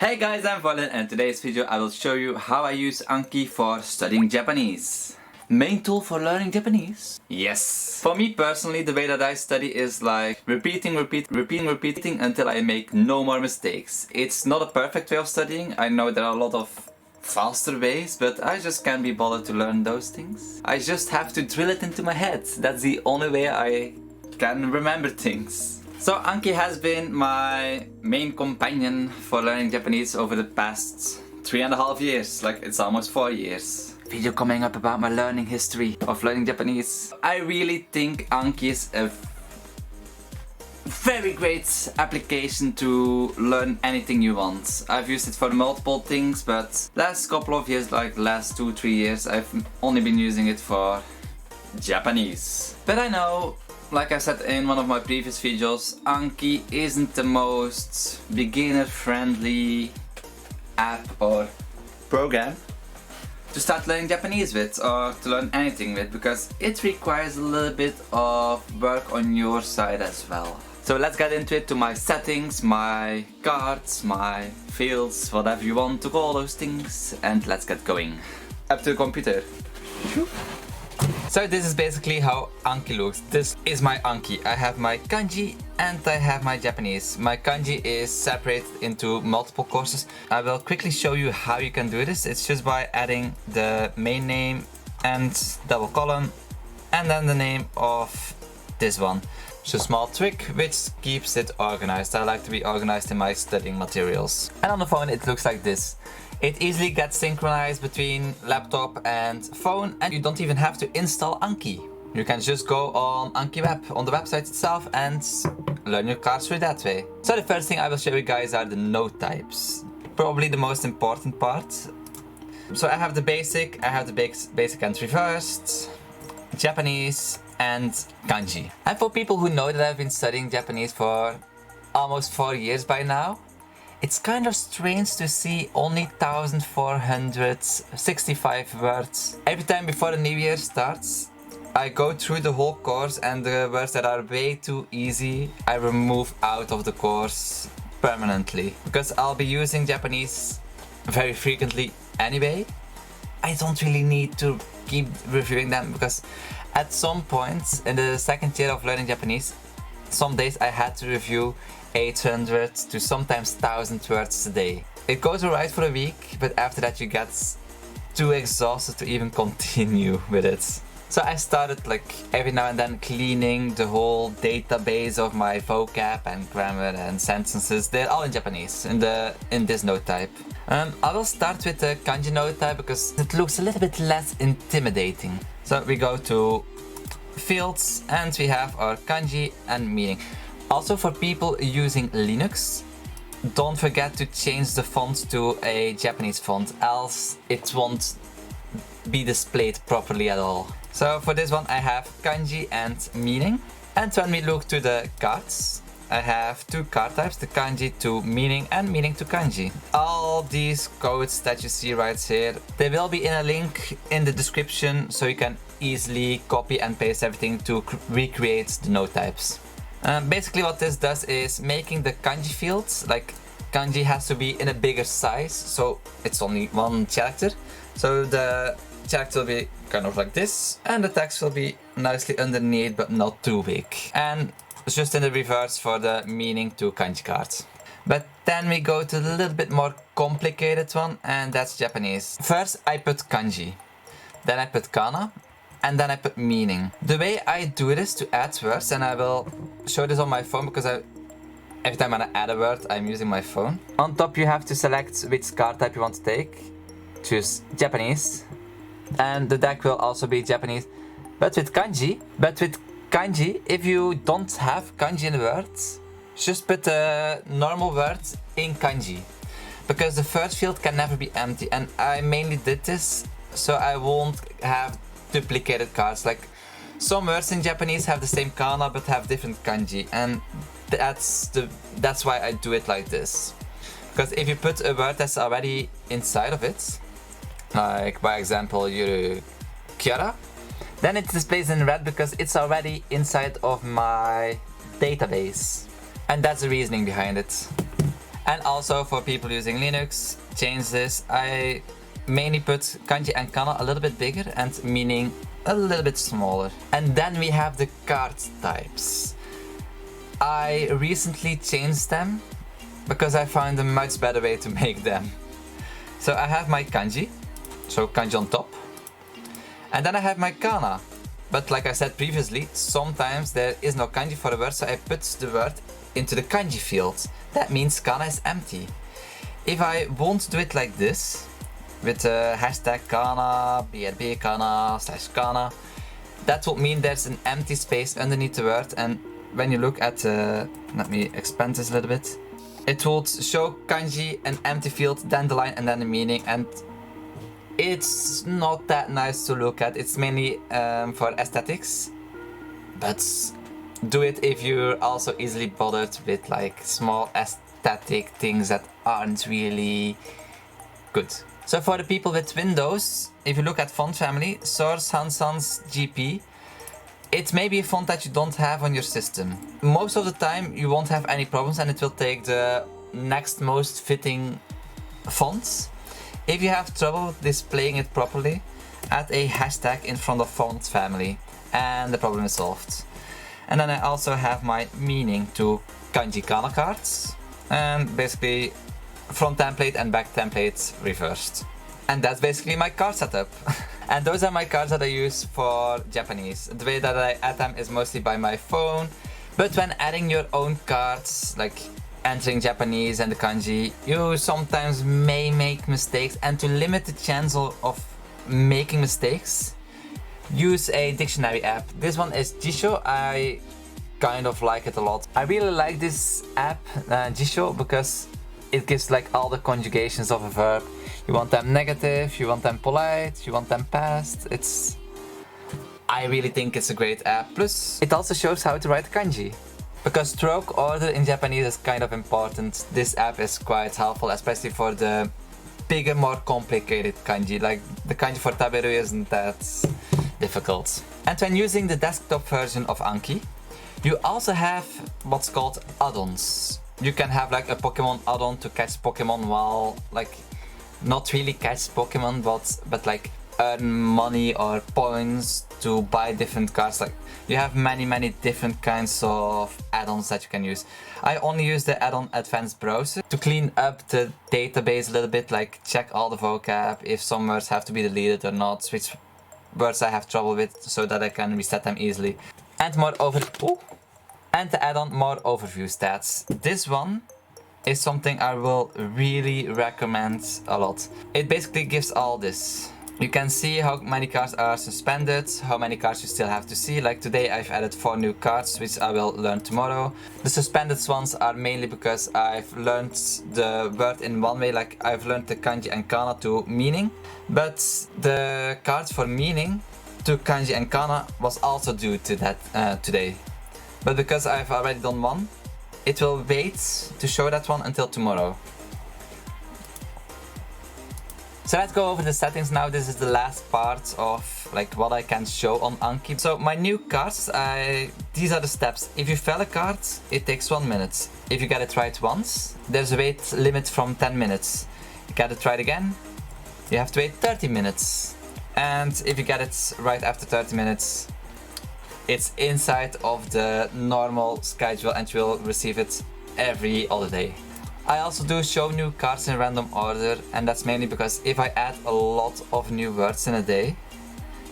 Hey guys, I'm Voylin, and in today's video I will show you how I use Anki for studying Japanese. Main tool for learning Japanese? Yes. For me personally, the way that I study is like repeating until I make no more mistakes. It's not a perfect way of studying. I know there are a lot of faster ways, but I just can't be bothered to learn those things. I just have to drill it into my head. That's the only way I can remember things. So Anki has been my main companion for learning Japanese over the past 3.5 years, like it's almost 4 years. Video coming up about my learning history of learning Japanese. I really think Anki is a very great application to learn anything you want. I've used it for multiple things, but last couple of years, like last 2-3 years, I've only been using it for Japanese. But I know, like I said in one of my previous videos, Anki isn't the most beginner-friendly app or program to start learning Japanese with or to learn anything with, because it requires a little bit of work on your side as well. So let's get into it, to my settings, my cards, my fields, whatever you want to call those things, and let's get going. Up to the computer. So this is basically how Anki looks. This is my Anki. I have my kanji and I have my Japanese. My kanji is separated into multiple courses. I will quickly show you how you can do this. It's just by adding the main name and double column and then the name of this one. It's a small trick which keeps it organized. I like to be organized in my studying materials. And on the phone it looks like this. It easily gets synchronized between laptop and phone, and you don't even have to install Anki. You can just go on Anki web, on the website itself, and learn your cards through that way. So the first thing I will show you guys are the note types. Probably the most important part. So I have the basic and reversed, Japanese and kanji. And for people who know that I've been studying Japanese for almost 4 years by now, it's kind of strange to see only 1465 words. Every time before the new year starts, I go through the whole course, and the words that are way too easy, I remove out of the course permanently. Because I'll be using Japanese very frequently anyway. I don't really need to keep reviewing them, because at some point in the second year of learning Japanese, some days I had to review 800 to sometimes 1000 words a day. It goes alright for a week, but after that you get too exhausted to even continue with it. So I started like every now and then cleaning the whole database of my vocab and grammar and sentences. They're all in Japanese in this note type. I will start with the kanji note type because it looks a little bit less intimidating. So we go to fields and we have our kanji and meaning. Also, for people using Linux, don't forget to change the font to a Japanese font, else it won't be displayed properly at all. So for this one I have kanji and meaning. And when we look to the cards, I have two card types, the kanji to meaning and meaning to kanji. All these codes that you see right here, they will be in a link in the description, so you can easily copy and paste everything to recreate the note types. Basically what this does is making the kanji fields, like kanji has to be in a bigger size, so it's only one character. So the character will be kind of like this, and the text will be nicely underneath but not too big. And it's just in the reverse for the meaning to kanji cards. But then we go to the little bit more complicated one, and that's Japanese. First I put kanji, then I put kana, and then I put meaning. The way I do this to add words, and I will show this on my phone because every time I add a word I'm using my phone. On top you have to select which card type you want to take. Choose Japanese, and the deck will also be Japanese. But with kanji, if you don't have kanji in the words, just put a normal word in kanji, because the first field can never be empty. And I mainly did this so I won't have duplicated cards. Like some words in Japanese have the same kana but have different kanji, and that's why I do it like this. Because if you put a word that's already inside of it, like by example Yuru Kiara, then it displays in red because it's already inside of my database. And that's the reasoning behind it. And also for people using Linux, change this. I mainly put kanji and kana a little bit bigger and meaning a little bit smaller. And then we have the card types. I recently changed them because I found a much better way to make them. So I have my kanji, so kanji on top. And then I have my kana. But like I said previously, sometimes there is no kanji for a word, so I put the word into the kanji field. That means kana is empty. If I won't do it like this, with hashtag kana, brb kana, /kana, that will mean there's an empty space underneath the word, and when you look at, let me expand this a little bit, it will show kanji, an empty field, then the line, and then the meaning, and it's not that nice to look at. It's mainly for aesthetics, but do it if you're also easily bothered with like small aesthetic things that aren't really good. So for the people with Windows, if you look at font family, Source Sans Sans GP, it may be a font that you don't have on your system. Most of the time you won't have any problems and it will take the next most fitting fonts. If you have trouble displaying it properly, add a hashtag in front of font family and the problem is solved. And then I also have my meaning to kanji kana cards, and basically front template and back template reversed. And that's basically my card setup. And those are my cards that I use for Japanese. The way that I add them is mostly by my phone, but when adding your own cards, like entering Japanese and the kanji, you sometimes may make mistakes, and to limit the chance of making mistakes, use a dictionary app. This one is Jisho. I kind of like it a lot. I really like this app, Jisho, because it gives like all the conjugations of a verb. You want them negative, you want them polite, you want them past. I really think it's a great app. Plus, it also shows how to write kanji. Because stroke order in Japanese is kind of important. This app is quite helpful, especially for the bigger, more complicated kanji. Like the kanji for taberu isn't that difficult. And when using the desktop version of Anki, you also have what's called add-ons. You can have like a Pokemon add-on to catch Pokemon while like not really catch Pokemon, but like earn money or points to buy different cards. Like you have many different kinds of add-ons that you can use. I only use the add-on Advanced Browser to clean up the database a little bit, like check all the vocab, if some words have to be deleted or not, which words I have trouble with, so that I can reset them easily. And and the add-on more overview stats. This one is something I will really recommend a lot. It basically gives all this. You can see how many cards are suspended, how many cards you still have to see. Like today I've added 4 new cards, which I will learn tomorrow. The suspended ones are mainly because I've learned the word in one way, like I've learned the kanji and kana to meaning. But the cards for meaning to kanji and kana was also due to that today. But because I've already done one, it will wait to show that one until tomorrow. So let's go over the settings now. This is the last part of like what I can show on Anki. So my new cards, these are the steps. If you fail a card, it takes 1 minute. If you get it right once, there's a wait limit from 10 minutes. You get it right again, you have to wait 30 minutes. And if you get it right after 30 minutes, it's inside of the normal schedule and you will receive it every other day. I also do show new cards in random order, and that's mainly because if I add a lot of new words in a day,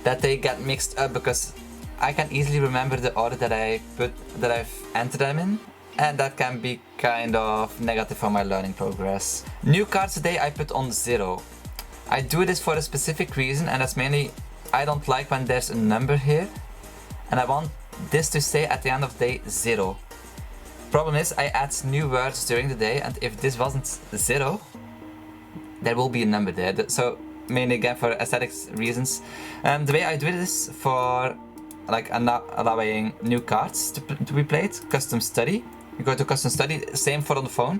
that they get mixed up, because I can easily remember the order that I've entered them in, and that can be kind of negative for my learning progress. New cards today I put on 0. I do this for a specific reason, and that's mainly I don't like when there's a number here, and I want this to stay at the end of day 0. Problem is, I add new words during the day, and if this wasn't 0, there will be a number there. So mainly again for aesthetics reasons. The way I do this for like allowing new cards to be played, custom study. You go to custom study, same for on the phone,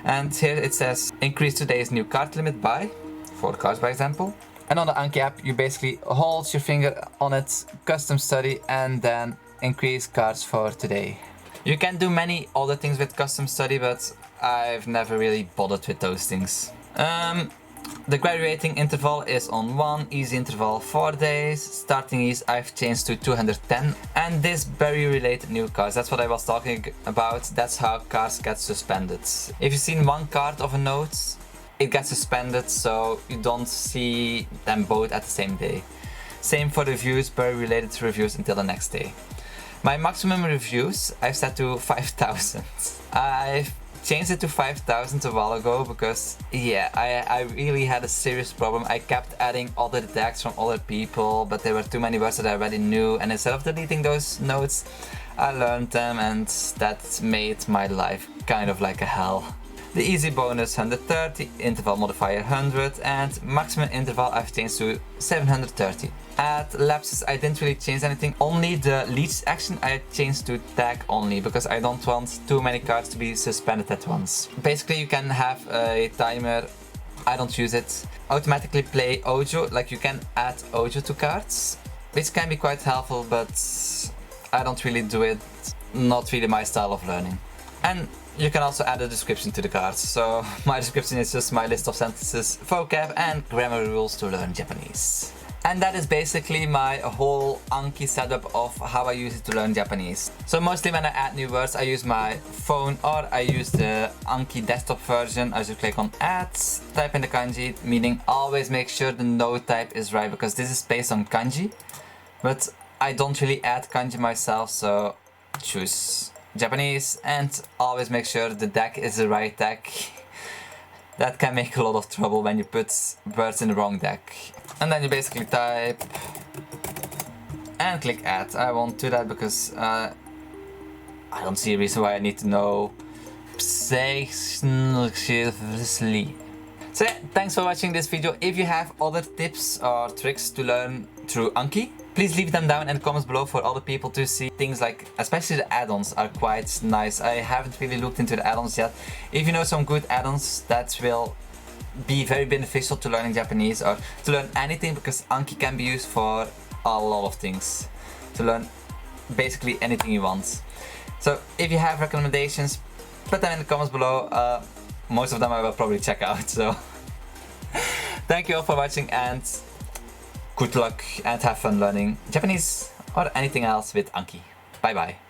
and here it says increase today's new card limit by 4 cards, by example. And on the Anki app, you basically hold your finger on it, custom study, and then increase cards for today. You can do many other things with custom study, but I've never really bothered with those things. The graduating interval is on 1, easy interval 4 days, starting ease I've changed to 210, and this very related new cards, that's what I was talking about, that's how cards get suspended. If you've seen one card of a note, it gets suspended, so you don't see them both at the same day. Same for reviews, very related to reviews until the next day. My maximum reviews I've set to 5,000. I've changed it to 5,000 a while ago because yeah, I really had a serious problem. I kept adding other decks from other people, but there were too many words that I already knew, and instead of deleting those notes, I learned them, and that made my life kind of like a hell. The easy bonus 130, interval modifier 100, and maximum interval I've changed to 730. At lapses I didn't really change anything, only the leech action I changed to tag only, because I don't want too many cards to be suspended at once. Basically you can have a timer, I don't use it, automatically play Ojo, like you can add Ojo to cards, which can be quite helpful, but I don't really do it, not really my style of learning. And you can also add a description to the cards, so my description is just my list of sentences, vocab and grammar rules to learn Japanese. And that is basically my whole Anki setup of how I use it to learn Japanese. So mostly when I add new words I use my phone, or I use the Anki desktop version. I just click on add, type in the kanji, meaning always make sure the node type is right, because this is based on kanji. But I don't really add kanji myself, so choose Japanese and always make sure the deck is the right deck. That can make a lot of trouble when you put words in the wrong deck. And then you basically type and click add. I won't do that because I don't see a reason why I need to know. So yeah, thanks for watching this video. If you have other tips or tricks to learn through Anki, please leave them down in the comments below for other people to see. Things like, especially the add-ons are quite nice. I haven't really looked into the add-ons yet. If you know some good add-ons that will be very beneficial to learning Japanese or to learn anything, because Anki can be used for a lot of things. To learn basically anything you want. So if you have recommendations, put them in the comments below. Most of them I will probably check out, so thank you all for watching, and good luck and have fun learning Japanese or anything else with Anki. Bye bye.